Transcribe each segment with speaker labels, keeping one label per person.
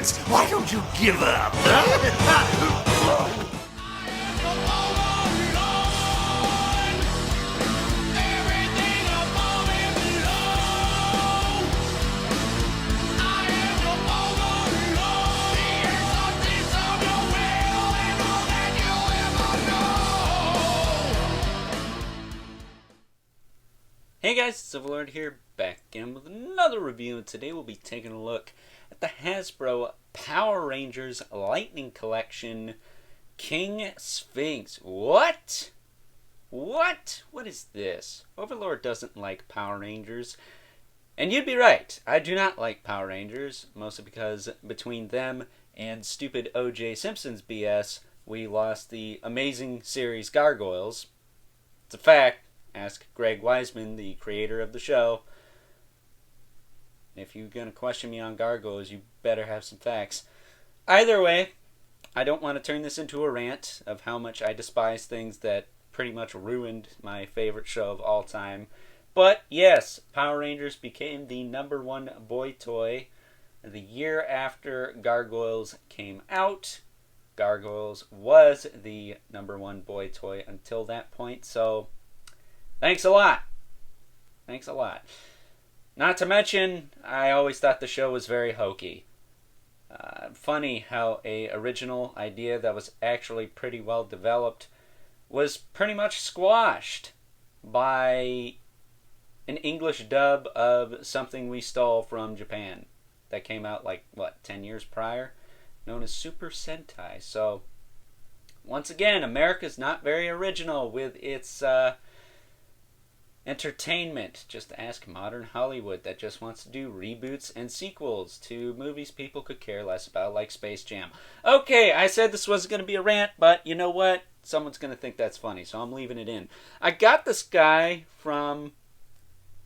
Speaker 1: Sphinx, why don't you give up?
Speaker 2: Hey guys, Civilord here, back again with another review, and today we'll be taking a look at the Hasbro Power Rangers Lightning Collection KingSphinx. What? What is this? Overlord doesn't like Power Rangers, and you'd be right, I do not like Power Rangers, mostly because between them and stupid O.J. Simpson's BS, we lost the amazing series Gargoyles. It's a fact. Ask Greg Weisman, the creator of the show. If you're going to question me on Gargoyles, you better have some facts. Either way, I don't want to turn this into a rant of how much I despise things that pretty much ruined my favorite show of all time. But yes, Power Rangers became the #1 boy toy the year after Gargoyles came out. Gargoyles was the #1 boy toy until that point, so thanks a lot. Thanks a lot. Not to mention, I always thought the show was very hokey. Funny how a original idea that was actually pretty well developed was pretty much squashed by an English dub of something we stole from Japan that came out 10 years prior, known as Super Sentai. So, once again, America's not very original with its entertainment. Just ask modern Hollywood that just wants to do reboots and sequels to movies people could care less about, like Space Jam. Okay, I said this wasn't going to be a rant, but you know what? Someone's going to think that's funny, so I'm leaving it in. I got this guy from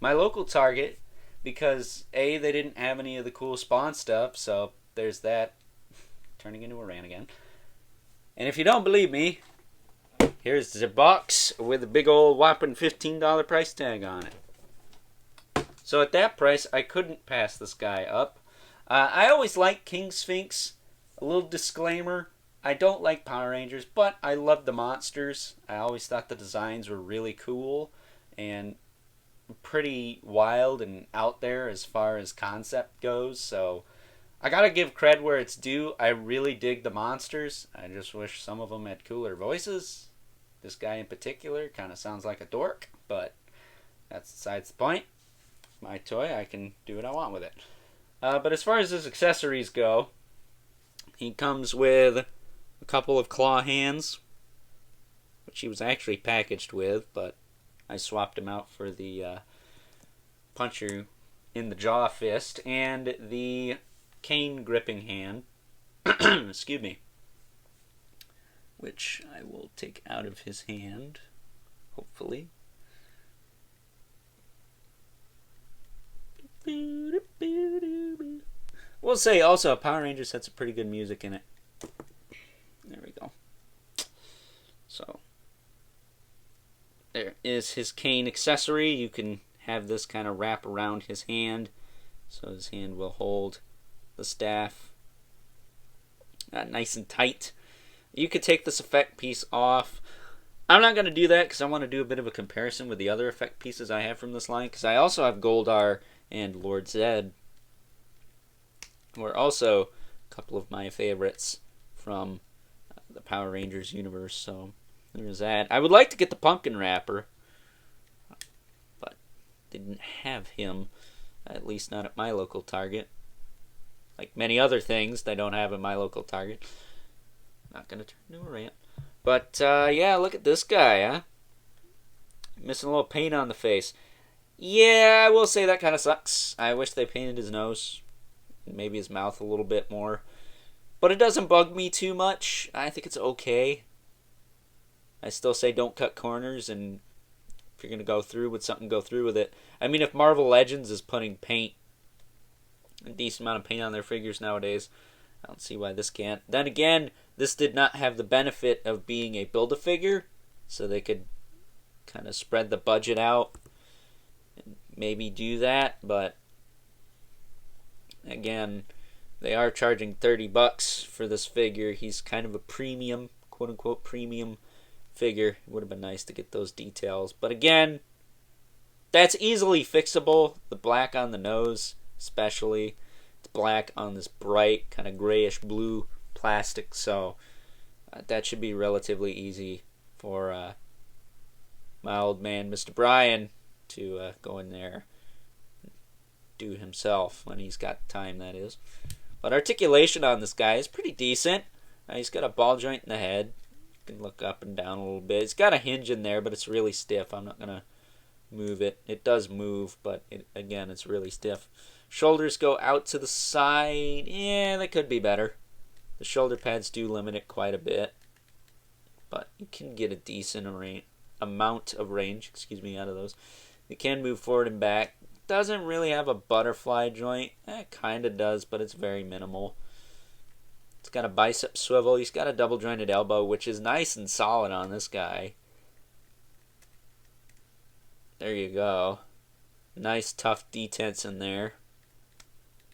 Speaker 2: my local Target because, A, they didn't have any of the cool Spawn stuff, so there's that. Turning into a rant again. And if you don't believe me, here's the box with a big old whopping $15 price tag on it. So at that price, I couldn't pass this guy up. I always liked KingSphinx. A little disclaimer, I don't like Power Rangers, but I love the monsters. I always thought the designs were really cool and pretty wild and out there as far as concept goes. So I gotta give cred where it's due. I really dig the monsters. I just wish some of them had cooler voices. This guy in particular kind of sounds like a dork, but that's besides the point. It's my toy. I can do what I want with it. But as far as his accessories go, he comes with a couple of claw hands, which he was actually packaged with, but I swapped him out for the puncher in the jaw fist and the cane gripping hand. Excuse me. Which I will take out of his hand, hopefully. We'll say also Power Rangers had some pretty good music in it. There we go. So, there is his cane accessory. You can have this kind of wrap around his hand, so his hand will hold the staff nice and tight. You could take this effect piece off. I'm not going to do that because I want to do a bit of a comparison with the other effect pieces I have from this line, because I also have Goldar and Lord Zed, who are also a couple of my favorites from the Power Rangers universe. So there's that. I would like to get the pumpkin wrapper, but didn't have him, at least not at my local Target. Like many other things they don't have in my local Target. Not going to turn into a rant. But, yeah, look at this guy, huh? Missing a little paint on the face. Yeah, I will say that kind of sucks. I wish they painted his nose, maybe his mouth a little bit more. But it doesn't bug me too much. I think it's okay. I still say don't cut corners, and if you're going to go through with something, go through with it. I mean, if Marvel Legends is putting paint, a decent amount of paint on their figures nowadays, I don't see why this can't. Then again, this did not have the benefit of being a Build-A-Figure, so they could kind of spread the budget out and maybe do that, but again, They are charging $30 for this figure. He's kind of a premium, quote-unquote premium figure. It would have been nice to get those details. But again, that's easily fixable. The black on the nose, especially. It's black on this bright, kind of grayish blue plastic. So that should be relatively easy for my old man, Mr. Brian, to go in there and do himself when he's got time, that is. But articulation on this guy is pretty decent. He's got a ball joint in the head. You can look up and down a little bit. It's got a hinge in there, but it's really stiff. I'm not going to move it. It does move, but again, it's really stiff. Shoulders go out to the side. Yeah, they could be better. The shoulder pads do limit it quite a bit. But you can get a decent amount of range out of those. It can move forward and back. Doesn't really have a butterfly joint. It kind of does, but it's very minimal. It's got a bicep swivel. He's got a double jointed elbow, which is nice and solid on this guy. There you go. Nice tough detents in there.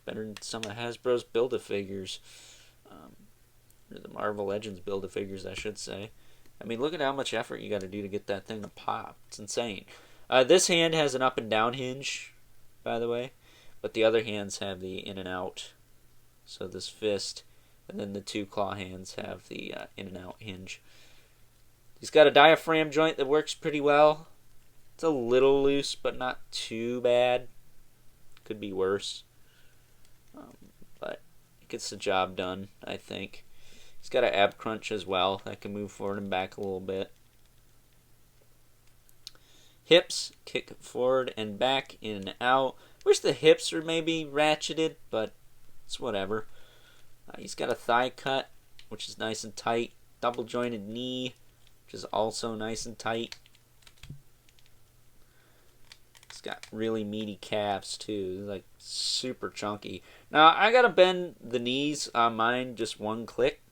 Speaker 2: Better than some of Hasbro's Build-A-Figures. Or the Marvel Legends Build-A-Figures, I should say. I mean, look at how much effort you got to do to get that thing to pop. It's insane. This hand has an up and down hinge, by the way. But the other hands have the in and out. So this fist and then the two claw hands have the in and out hinge. He's got a diaphragm joint that works pretty well. It's a little loose, but not too bad. Could be worse. But it gets the job done, I think. He's got an ab crunch as well. That can move forward and back a little bit. Hips, kick forward and back, in and out. Wish the hips were maybe ratcheted, but it's whatever. He's got a thigh cut, which is nice and tight. Double jointed knee, which is also nice and tight. He's got really meaty calves too, like super chunky. Now I gotta bend the knees on mine just one click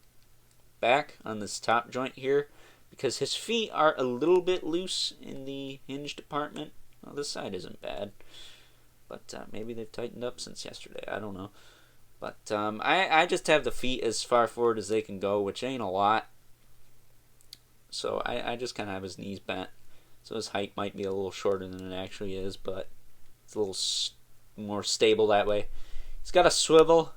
Speaker 2: back on this top joint here, because his feet are a little bit loose in the hinge department. Well, this side isn't bad, but maybe they've tightened up since yesterday. I don't know. But I just have the feet as far forward as they can go, which ain't a lot. So I just kind of have his knees bent. So his height might be a little shorter than it actually is, but it's a little more stable that way. He's got a swivel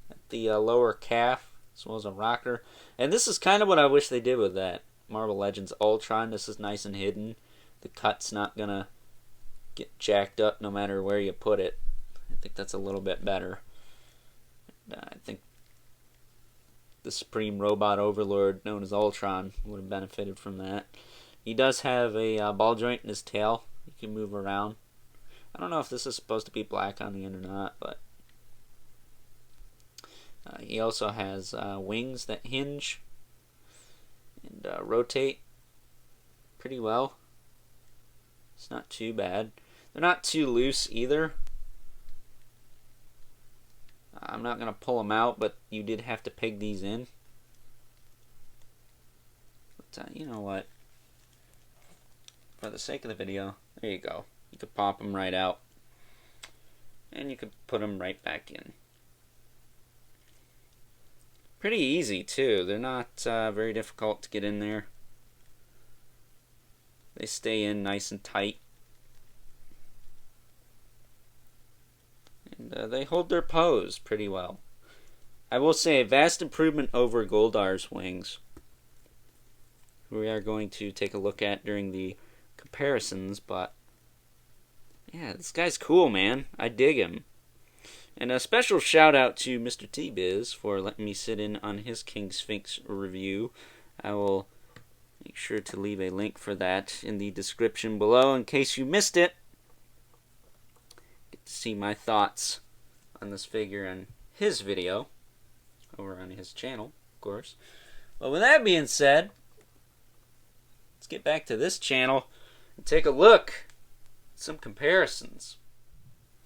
Speaker 2: at the lower calf, as well as a rocker. And this is kind of what I wish they did with that Marvel Legends Ultron. This is nice and hidden. The cut's not going to get jacked up no matter where you put it. I think that's a little bit better. I think the Supreme Robot Overlord, known as Ultron, would have benefited from that. He does have a ball joint in his tail. He can move around. I don't know if this is supposed to be black on the end or not, but he also has wings that hinge and rotate pretty well. It's not too bad. They're not too loose either. I'm not going to pull them out, but you did have to peg these in. But you know what? For the sake of the video, there you go. You could pop them right out. And you could put them right back in. Pretty easy, too. They're not very difficult to get in there. They stay in nice and tight. And they hold their pose pretty well. I will say a vast improvement over Goldar's wings, who we are going to take a look at during the comparisons, but yeah, this guy's cool, man. I dig him. And a special shout out to Mr. T-Biz for letting me sit in on his KingSphinx review. I will make sure to leave a link for that in the description below in case you missed it. Get to see my thoughts on this figure and his video over on his channel, of course. But with that being said, let's get back to this channel and take a look at some comparisons.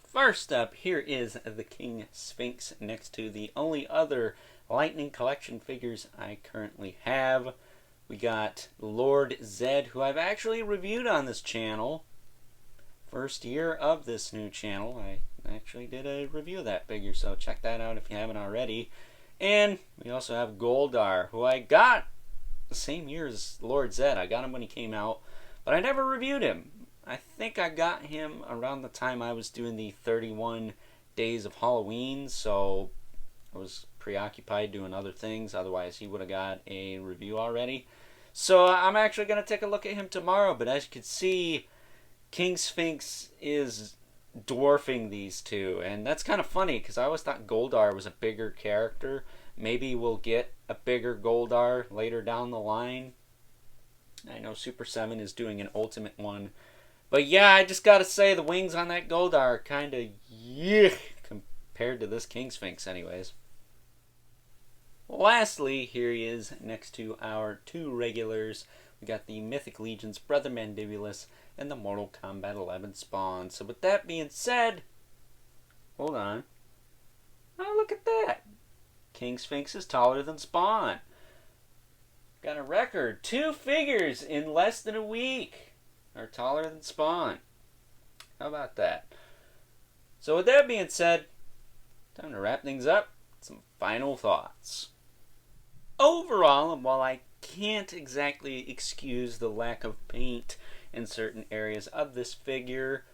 Speaker 2: First up, here is the KingSphinx next to the only other Lightning Collection figures I currently have. We got Lord Zed, who I've actually reviewed on this channel. First year of this new channel. I actually did a review of that figure, so check that out if you haven't already. And we also have Goldar, who I got the same year as Lord Zed. I got him when he came out, but I never reviewed him. I think I got him around the time I was doing the 31 days of Halloween, so I was preoccupied doing other things. Otherwise, he would have got a review already. So I'm actually going to take a look at him tomorrow, but as you can see, KingSphinx is dwarfing these two, and that's kind of funny because I always thought Goldar was a bigger character. Maybe we'll get a bigger Goldar later down the line. I know Super 7 is doing an ultimate one, but yeah, I just gotta say the wings on that Goldar are kind of yuck compared to this KingSphinx anyways. Lastly, here he is next to our two regulars. We got the Mythic Legion's Brother Mandibulus and the Mortal Kombat 11 Spawn. So with that being said, hold on. Oh, look at that. KingSphinx is taller than Spawn. Got a record. 2 figures in less than a week are taller than Spawn. How about that? So with that being said, time to wrap things up. Some final thoughts. Overall, and while I can't exactly excuse the lack of paint in certain areas of this figure,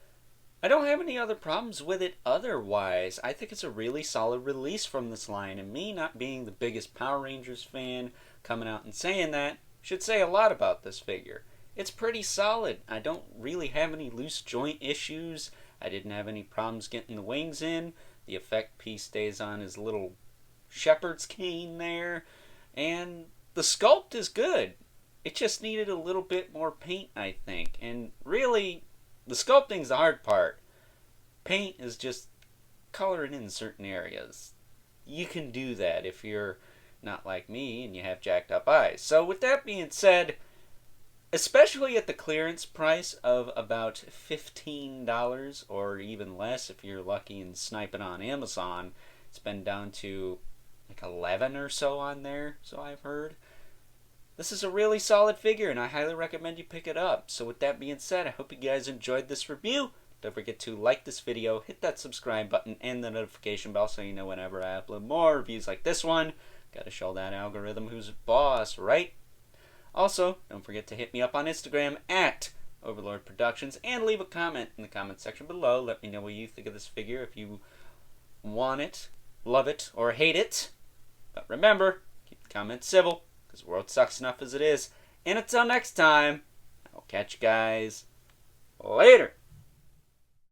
Speaker 2: I don't have any other problems with it otherwise. I think it's a really solid release from this line, and me not being the biggest Power Rangers fan coming out and saying that should say a lot about this figure. It's pretty solid. I don't really have any loose joint issues. I didn't have any problems getting the wings in. The effect piece stays on his little shepherd's cane there. And the sculpt is good. It just needed a little bit more paint, I think. And really, the sculpting's the hard part. Paint is just coloring in certain areas. You can do that if you're not like me and you have jacked up eyes. So with that being said, especially at the clearance price of about $15 or even less if you're lucky and snipe it on Amazon, it's been down to like 11 or so on there, so I've heard. This is a really solid figure, and I highly recommend you pick it up. So with that being said, I hope you guys enjoyed this review. Don't forget to like this video, hit that subscribe button, and the notification bell so you know whenever I upload more reviews like this one. Gotta show that algorithm who's boss, right? Also, don't forget to hit me up on Instagram at Overlord Productions, and leave a comment in the comment section below. Let me know what you think of this figure, if you want it, love it, or hate it. But remember, keep the comments civil, because the world sucks enough as it is. And until next time, I'll catch you guys later.